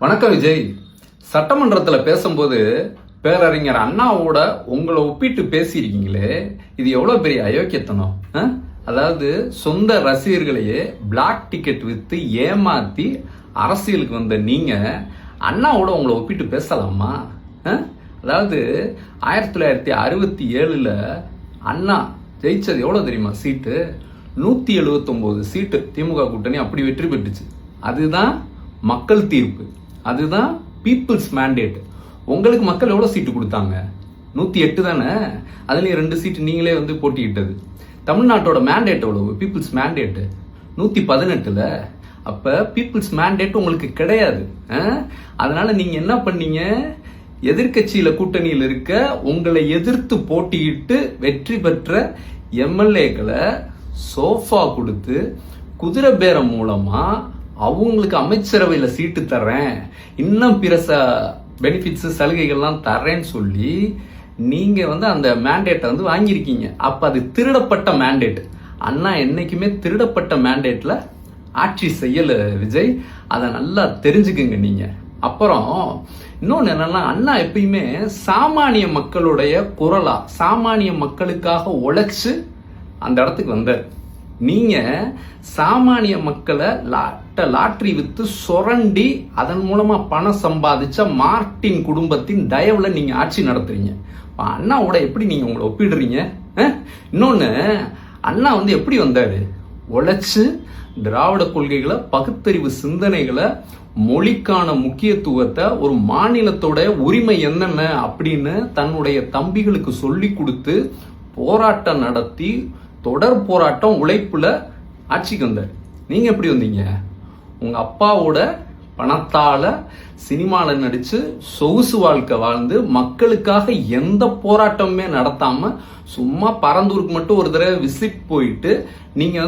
வணக்கம் விஜய். சட்டமன்றத்தில் பேசும்போது பேரறிஞர் அண்ணாவோட உங்களை ஒப்பிட்டு பேசியிருக்கீங்களே, இது எவ்வளோ பெரிய அயோக்கியத்தனம். அதாவது சொந்த ரசிகர்களையே பிளாக் டிக்கெட் வித்து ஏமாத்தி அரசியலுக்கு வந்த நீங்க அண்ணாவோட உங்களை ஒப்பிட்டு பேசலாமா? அதாவது 1967 அண்ணா ஜெயிச்சது எவ்வளோ தெரியுமா சீட்டு? 179 சீட்டு. திமுக கூட்டணி அப்படி வெற்றி பெற்றுச்சு. அதுதான் மக்கள் தீர்ப்பு, அதுதான் பீப்புள்ஸ் மேண்டேட். உங்களுக்கு மக்கள் எவ்வளோ சீட்டு கொடுத்தாங்க? 108 தானே. அதுலேயும் 2 சீட்டு நீங்களே போட்டிக்கிட்டது. தமிழ்நாட்டோட மேண்டேட் எவ்வளவு? People's mandate 118. அப்போ பீப்புள்ஸ் மேண்டேட் உங்களுக்கு கிடையாது. அதனால நீங்கள் என்ன பண்ணீங்க? எதிர்கட்சியில் கூட்டணியில் இருக்க உங்களை எதிர்த்து போட்டியிட்டு வெற்றி பெற்ற எம்எல்ஏக்களை சோஃபா கொடுத்து குதிரை பேரம் மூலமா அவங்களுக்கு அமைச்சரவையில் சீட்டு தர்றேன், இன்னும் பிற பெனிஃபிட்ஸ் சலுகைகள்லாம் தர்றேன்னு சொல்லி நீங்க அந்த மேண்டேட்டை வாங்கியிருக்கீங்க. அப்ப அது திருடப்பட்ட மேண்டேட். அண்ணா என்னைக்குமே திருடப்பட்ட மேண்டேட்ல ஆட்சி செய்யல விஜய். அதை நல்லா தெரிஞ்சுக்குங்க நீங்க. அப்புறம் இன்னொன்னு என்னன்னா, அண்ணா எப்பயுமே சாமானிய மக்களுடைய குரலா, சாமானிய மக்களுக்காக உழைச்சு அந்த இடத்துக்கு வந்தார். நீங்க சாமானிய மக்களை லாட்டரி வித்து சுரண்டி அதன் மூலமா பணம் சம்பாதிச்ச மார்ட்டின் குடும்பத்தின் தயவுல நீங்க ஆட்சி நடத்துறீங்க. அண்ணாவோட எப்படி நீங்க உங்களை ஒப்பிடுறீங்க? இன்னொன்னு, அண்ணா எப்படி வந்தாரு? உழைச்சு திராவிட கொள்கைகளை, பகுத்தறிவு சிந்தனைகளை, மொழிக்கான முக்கியத்துவத்தை, ஒரு மாநிலத்தோட உரிமை என்னென்ன அப்படின்னு தன்னுடைய தம்பிகளுக்கு சொல்லி கொடுத்து போராட்டம் நடத்தி தொடர் போராட்டம் உழைப்புல ஆட்சிக்கு வந்தார். நீங்க எப்படி வந்தீங்க? உங்க அப்பாவோட பணத்தால சினிமால நடிச்சு சொகுசு வாழ்க்கை வாழ்ந்து மக்களுக்காக எந்த போராட்டமுமே நடத்தாம சும்மா பரந்தூருக்கு மட்டும் ஒரு தடவை விசிட் போயிட்டு நீங்க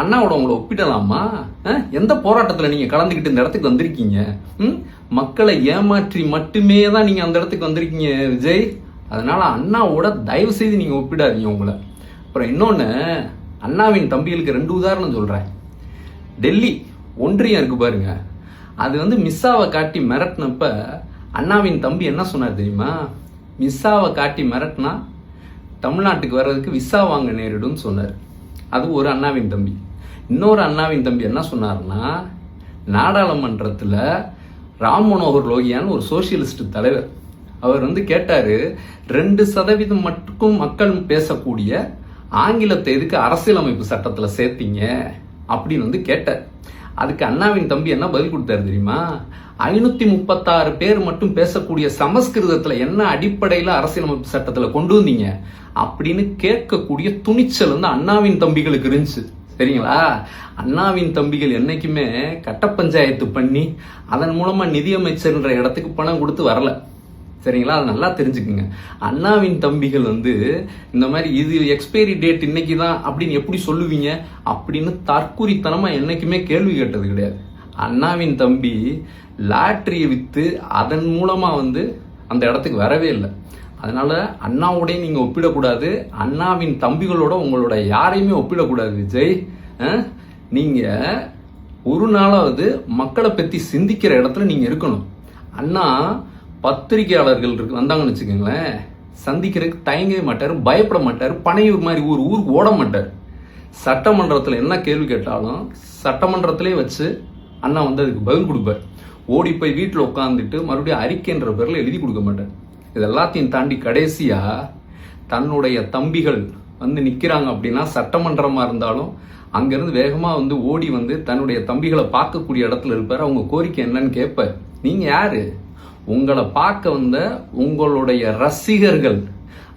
அண்ணாவோட உங்களை ஒப்பிடலாமா? எந்த போராட்டத்துல நீங்க கலந்துக்கிட்டு இந்த இடத்துக்கு வந்திருக்கீங்க? மக்களை ஏமாற்றி மட்டுமே தான் நீங்க அந்த இடத்துக்கு வந்திருக்கீங்க விஜய். அதனால அண்ணாவோட தயவு செய்து நீங்க ஒப்பிடாதீங்க உங்களை. அப்புறம் இன்னொன்னு, அண்ணாவின் தம்பிகளுக்கு 2 உதாரணம் சொல்றேன். டெல்லி ஒன்றியம் இருக்கு பாருங்க, அது மிஸ்ஸாவை காட்டி மிரட்டினப்ப அண்ணாவின் தம்பி என்ன சொன்னார் தெரியுமா? மிஸ்ஸாவை காட்டி மிரட்டினா தமிழ்நாட்டுக்கு வர்றதுக்கு விசா வாங்க நேரிடும் சொன்னார். அது ஒரு அண்ணாவின் தம்பி. இன்னொரு அண்ணாவின் தம்பி என்ன சொன்னார்னா, நாடாளுமன்றத்தில் ராம் மனோகர் லோகியான்னு ஒரு சோசியலிஸ்ட் தலைவர், அவர் கேட்டாரு, 2% மட்டும் மக்கள் பேசக்கூடிய ஆங்கிலத்தை எதுக்கு அரசியலமைப்பு சட்டத்தில் சேர்த்தீங்க அப்படின்னு கேட்டார். அதுக்கு அண்ணாவின் தம்பி என்ன பதில் கொடுத்தாரு தெரியுமா? 536 பேர் மட்டும் பேசக்கூடிய சமஸ்கிருதத்தில் என்ன அடிப்படையில் அரசியலமைப்பு சட்டத்தில் கொண்டு வந்தீங்க அப்படின்னு கேட்கக்கூடிய துணிச்சல் அண்ணாவின் தம்பிகளுக்கு இருந்துச்சு. சரிங்களா? அண்ணாவின் தம்பிகள் என்னைக்குமே கட்ட பஞ்சாயத்து பண்ணி அதன் மூலமா நிதியமைச்சர்ன்ற இடத்துக்கு பணம் கொடுத்து வரல. சரிங்களா? அது நல்லா தெரிஞ்சுக்குங்க. அண்ணாவின் தம்பிகள் இந்த மாதிரி இது எக்ஸ்பைரி டேட் இன்னைக்கு தான் அப்படின்னு எப்படி சொல்லுவீங்க அப்படின்னு தற்குறித்தனமா என்னைக்குமே கேள்வி கேட்டது கிடையாது. அண்ணாவின் தம்பி லாட்டரியை வித்து அதன் மூலமா அந்த இடத்துக்கு வரவே இல்லை. அதனால அண்ணாவோடய நீங்க ஒப்பிடக்கூடாது, அண்ணாவின் தம்பிகளோட உங்களோட யாரையுமே ஒப்பிடக்கூடாது விஜய். நீங்க ஒரு நாளாவது மக்களை பத்தி சிந்திக்கிற இடத்துல நீங்க இருக்கணும். அண்ணா பத்திரிகையாளர்கள் வந்தாங்கன்னு வச்சுக்கோங்களேன், சந்திக்கிறதுக்கு தயங்கவே மாட்டார், பயப்பட மாட்டார், பனையூர் மாதிரி ஊருக்கு ஓட மாட்டார். சட்டமன்றத்தில் என்ன கேள்வி கேட்டாலும் சட்டமன்றத்திலே வச்சு அண்ணா அதுக்கு பதில் கொடுப்பார். ஓடி போய் வீட்டில் உட்காந்துட்டு மறுபடியும் அறிக்கைன்ற பேரில் எழுதி கொடுக்க மாட்டார். இது எல்லாத்தையும் தாண்டி கடைசியா தன்னுடைய தம்பிகள் நிற்கிறாங்க அப்படின்னா, சட்டமன்றமா இருந்தாலும் அங்கிருந்து வேகமா ஓடி தன்னுடைய தம்பிகளை பார்க்கக்கூடிய இடத்துல இருப்பார். அவங்க கோரிக்கை என்னன்னு கேட்பார். நீங்க யாரு? உங்களை பார்க்க உங்களுடைய ரசிகர்கள்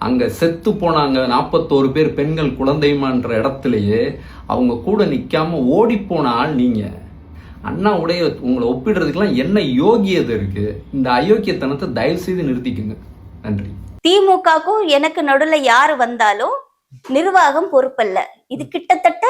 அங்க செத்து போனாங்க 41 பேர் பெண்கள் குழந்தைமான்ற இடத்துலயே அவங்க கூட நிக்காம ஓடி போன ஆள் நீங்க. அண்ணா உடைய உங்களை ஒப்பிடுறதுக்கெல்லாம் என்ன யோகியது இருக்கு? இந்த அயோக்கியத்தனத்தை தயவு செய்து நிறுத்திக்குங்க. நன்றி. திமுகக்கும் எனக்கு நடுவுல யாரு வந்தாலும் நிர்வாகம் பொறுப்பல்ல. இது கிட்டத்தட்ட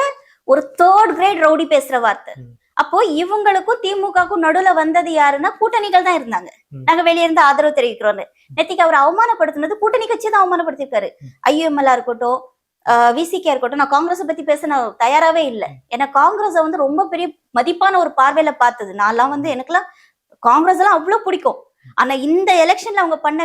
ஒரு 3rd கிரேட் ரவுடி பேசுற வார்த்தை. அப்போ இவங்களுக்கும் திமுகக்கும் நடுவுல வந்தது யாருன்னா கூட்டணிகள் தான் இருந்தாங்க. நாங்க வெளியே இருந்து ஆதரவு தெரிவிக்கிறோம். நேத்திக்கு அவர் அவமானப்படுத்தினது கூட்டணி கட்சி தான் அவமானப்படுத்திருக்காரு. ஐஎம்எல்ஆ இருக்கட்டும், விசிகே இருக்கட்டும். நான் காங்கிரஸ் பத்தி பேச நான் தயாராவே இல்லை. ஏன்னா காங்கிரஸ் ரொம்ப பெரிய மதிப்பான ஒரு பார்வையில பார்த்தது. நான்லாம் எனக்கெல்லாம் காங்கிரஸ் எல்லாம் அவ்வளவு பிடிக்கும். ஆனா இந்த எலெக்ஷன்ல அவங்க பண்ண